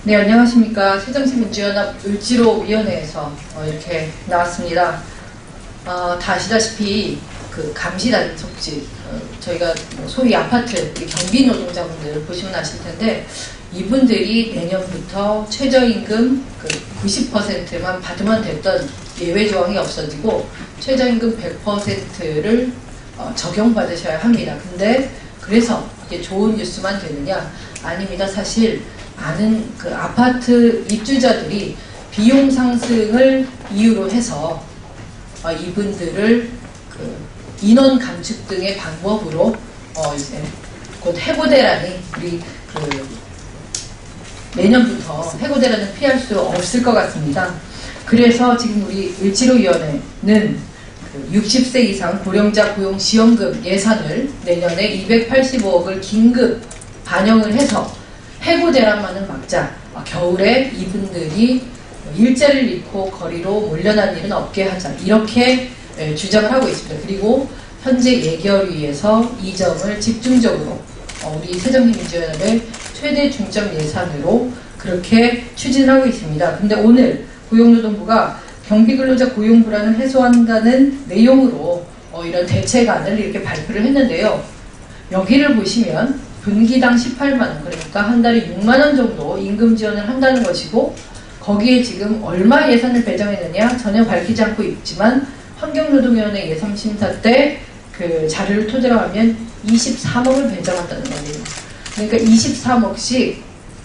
네, 안녕하십니까. 새정치민주연합 을지로위원회에서 이렇게 나왔습니다. 다 아시다시피 그 감시단속직, 저희가 소위 아파트 경비 노동자분들 보시면 아실 텐데, 이분들이 내년부터 최저임금 그 90%만 받으면 됐던 예외 조항이 없어지고 최저임금 100%를 적용받으셔야 합니다. 근데 그래서 이게 좋은 뉴스만 되느냐? 아닙니다. 사실 많은 그 아파트 입주자들이 비용 상승을 이유로 해서 이분들을 그 인원 감축 등의 방법으로 이제 곧 해고대란이 우리 그 내년부터 해고대란을 피할 수 없을 것 같습니다. 그래서 지금 우리 을지로위원회는 60세 이상 고령자 고용지원금 예산을 내년에 285억을 긴급 반영을 해서 해고대란만은 막자, 겨울에 이분들이 일자리를 잃고 거리로 몰려난 일은 없게 하자, 이렇게 주장을 하고 있습니다. 그리고 현재 예결위에서 이 점을 집중적으로 우리 새정치민주연합의 최대 중점 예산으로 그렇게 추진하고 있습니다. 근데 오늘 고용노동부가 경비근로자 고용 불안을 해소한다는 내용으로 이런 대책안을 이렇게 발표를 했는데요. 여기를 보시면 분기당 18만원, 그러니까 한 달에 6만원 정도 임금 지원을 한다는 것이고, 거기에 지금 얼마 예산을 배정했느냐 전혀 밝히지 않고 있지만 환경노동위원회 예산심사 때 그 자료를 토대로 하면 23억을 배정한다는 거예요. 그러니까 23억씩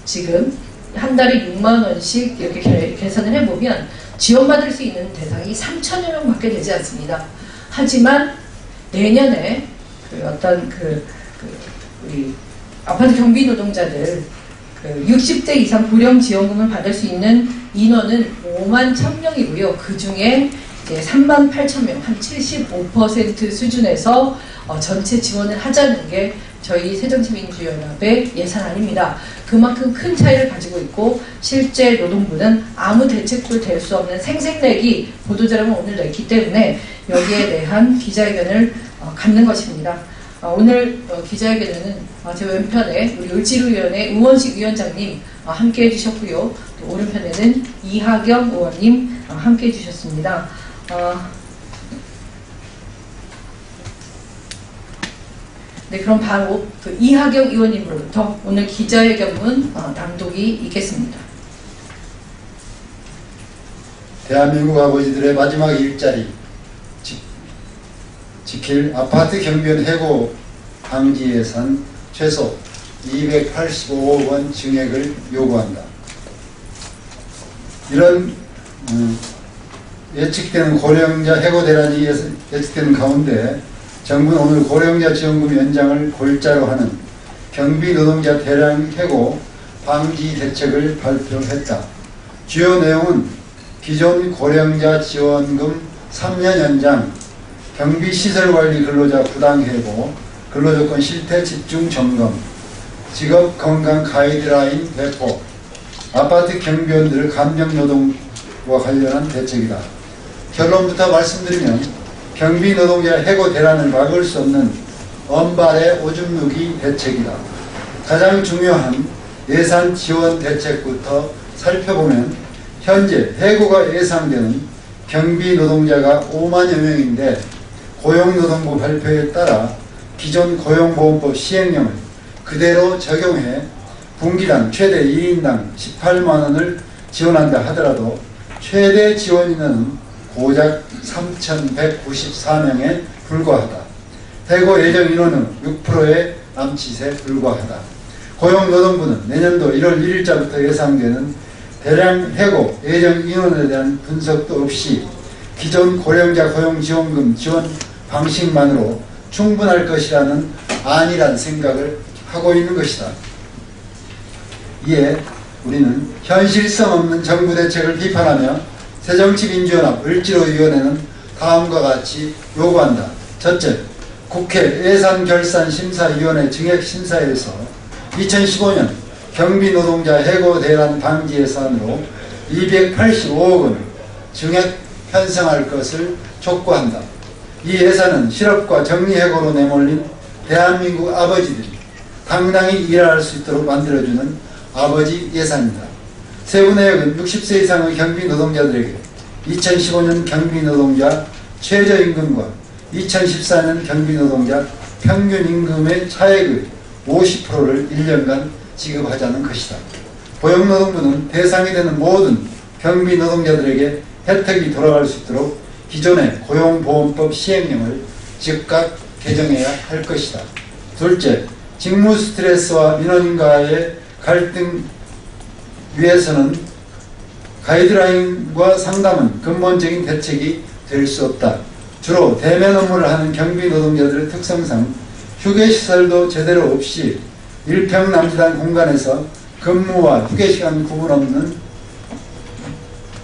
지금 한 달에 6만원씩 이렇게 계산을 해보면 지원받을 수 있는 대상이 3천여 명밖에 되지 않습니다. 하지만 내년에 그 어떤 우리 아파트 경비 노동자들 60대 이상 고령 지원금을 받을 수 있는 인원은 5만 1,000명이고요. 그 중에 이제 3만 8천 명, 한 75% 수준에서 전체 지원을 하자는 게 저희 새정치민주연합의 예산안입니다. 그만큼 큰 차이를 가지고 있고, 실제 노동부는 아무 대책도 될 수 없는 생색내기 보도자료를 오늘 냈기 때문에 여기에 대한 기자회견을 갖는 것입니다. 오늘 기자회견에는 제 왼편에 우리 을지로위원회 우원식 위원장님 함께 해주셨고요. 또 오른편에는 이하경 의원님 함께 해주셨습니다. 네, 그럼 바로 그 이하경 의원님으로부터 오늘 기자회견문 낭독이 있겠습니다. 대한민국 아버지들의 마지막 일자리 지킬 아파트 경비원 해고 방지 예산 최소 285억 원 증액을 요구한다. 이런 예측되는 고령자 해고 대란이 예측되는 가운데 정부는 오늘 고령자 지원금 연장을 골자로 하는 경비 노동자 대량 해고 방지 대책을 발표했다. 주요 내용은 기존 고령자 지원금 3년 연장, 경비시설관리 근로자 부당해고, 근로조건 실태 집중 점검, 직업 건강 가이드라인 배포, 아파트 경비원들 감정노동과 관련한 대책이다. 결론부터 말씀드리면 경비 노동자 해고 대란을 막을 수 없는 언발의 오줌 누기 대책이다. 가장 중요한 예산 지원 대책부터 살펴보면 현재 해고가 예상되는 경비 노동자가 5만여 명인데, 고용노동부 발표에 따라 기존 고용보험법 시행령을 그대로 적용해 분기당 최대 2인당 18만원을 지원한다 하더라도 최대 지원 인원은 고작 3,194명에 불과하다. 해고 예정 인원은 6%의 남짓에 불과하다. 고용노동부는 내년도 1월 1일자부터 예상되는 대량 해고 예정 인원에 대한 분석도 없이 기존 고령자 고용지원금 지원 방식만으로 충분할 것이라는 안일한 생각을 하고 있는 것이다. 이에 우리는 현실성 없는 정부 대책을 비판하며 새정치민주연합 을지로위원회는 다음과 같이 요구한다. 첫째, 국회 예산결산심사위원회 증액심사에서 2015년 경비노동자 해고 대란 방지 예산으로 285억 원 증액 편성할 것을 촉구한다. 이 예산은 실업과 정리해고로 내몰린 대한민국 아버지들이 당당히 일할 수 있도록 만들어주는 아버지 예산입니다. 세부 내역은 60세 이상의 경비 노동자들에게 2015년 경비 노동자 최저임금과 2014년 경비 노동자 평균 임금의 차액의 50%를 1년간 지급하자는 것이다. 고용노동부는 대상이 되는 모든 경비 노동자들에게 혜택이 돌아갈 수 있도록 기존의 고용보험법 시행령을 즉각 개정해야 할 것이다. 둘째, 직무 스트레스와 민원인과의 갈등 위해서는 가이드라인과 상담은 근본적인 대책이 될 수 없다. 주로 대면 업무를 하는 경비 노동자들의 특성상 휴게시설도 제대로 없이 일평남지단 공간에서 근무와 휴게시간 구분 없는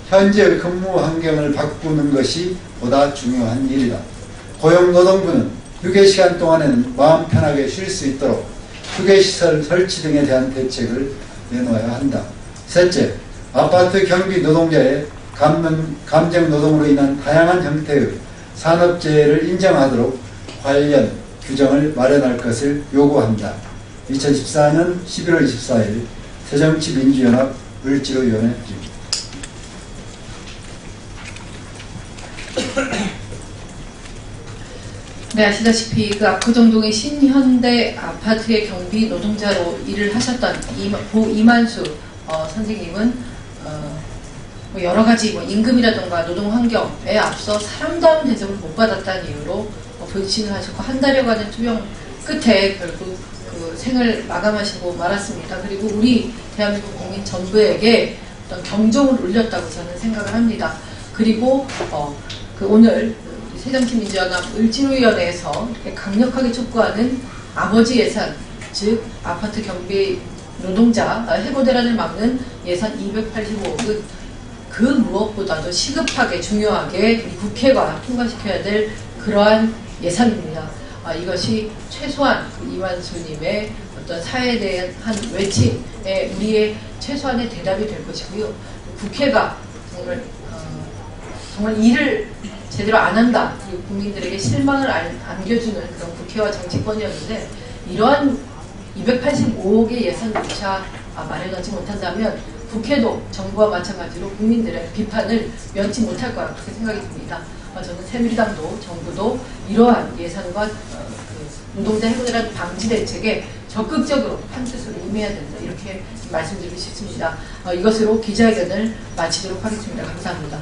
현재의 근무 환경을 바꾸는 것이 보다 중요한 일이다. 고용노동부는 휴게시간 동안에는 마음 편하게 쉴 수 있도록 휴게시설 설치 등에 대한 대책을 내놓아야 한다. 셋째, 아파트 경비 노동자의 감정노동으로 인한 다양한 형태의 산업재해를 인정하도록 관련 규정을 마련할 것을 요구한다. 2014년 11월 24일 새정치민주연합 을지로위원회 네, 아시다시피 그 압구정동의 신현대 아파트의 경비 노동자로 일을 하셨던 고 이만수 선생님은 뭐 여러 가지 임금이라던가 노동 환경에 앞서 사람다운 대접을 못 받았다는 이유로 불신을 하셨고 한 달여간의 투병 끝에 결국 그 생을 마감하시고 말았습니다. 그리고 우리 대한민국 국민 전부에게 어떤 경종을 울렸다고 저는 생각을 합니다. 그리고 그 오늘 새정치민주연합 을지로위원회에서 강력하게 촉구하는 아버지 예산, 즉 아파트 경비 노동자 해고 대란을 막는 예산 285억은 그 무엇보다도 시급하게 중요하게 우리 국회가 통과시켜야 될 그러한 예산입니다. 이것이 최소한 이만수님의 어떤 사회에 대한 외침에 우리의 최소한의 대답이 될 것이고요. 국회가 정말 일을 제대로 안 한다. 그리고 국민들에게 실망을 안겨주는 그런 국회와 정치권이었는데 이러한 285억의 예산조차 마련하지 못한다면 국회도 정부와 마찬가지로 국민들의 비판을 면치 못할 거라 그렇게 생각이 듭니다. 저는 새누리당도 정부도 이러한 예산과 노동자 해고대란 방지 대책에 적극적으로 한뜻으로 임해야 된다. 이렇게 말씀드리고 싶습니다. 이것으로 기자회견을 마치도록 하겠습니다. 감사합니다.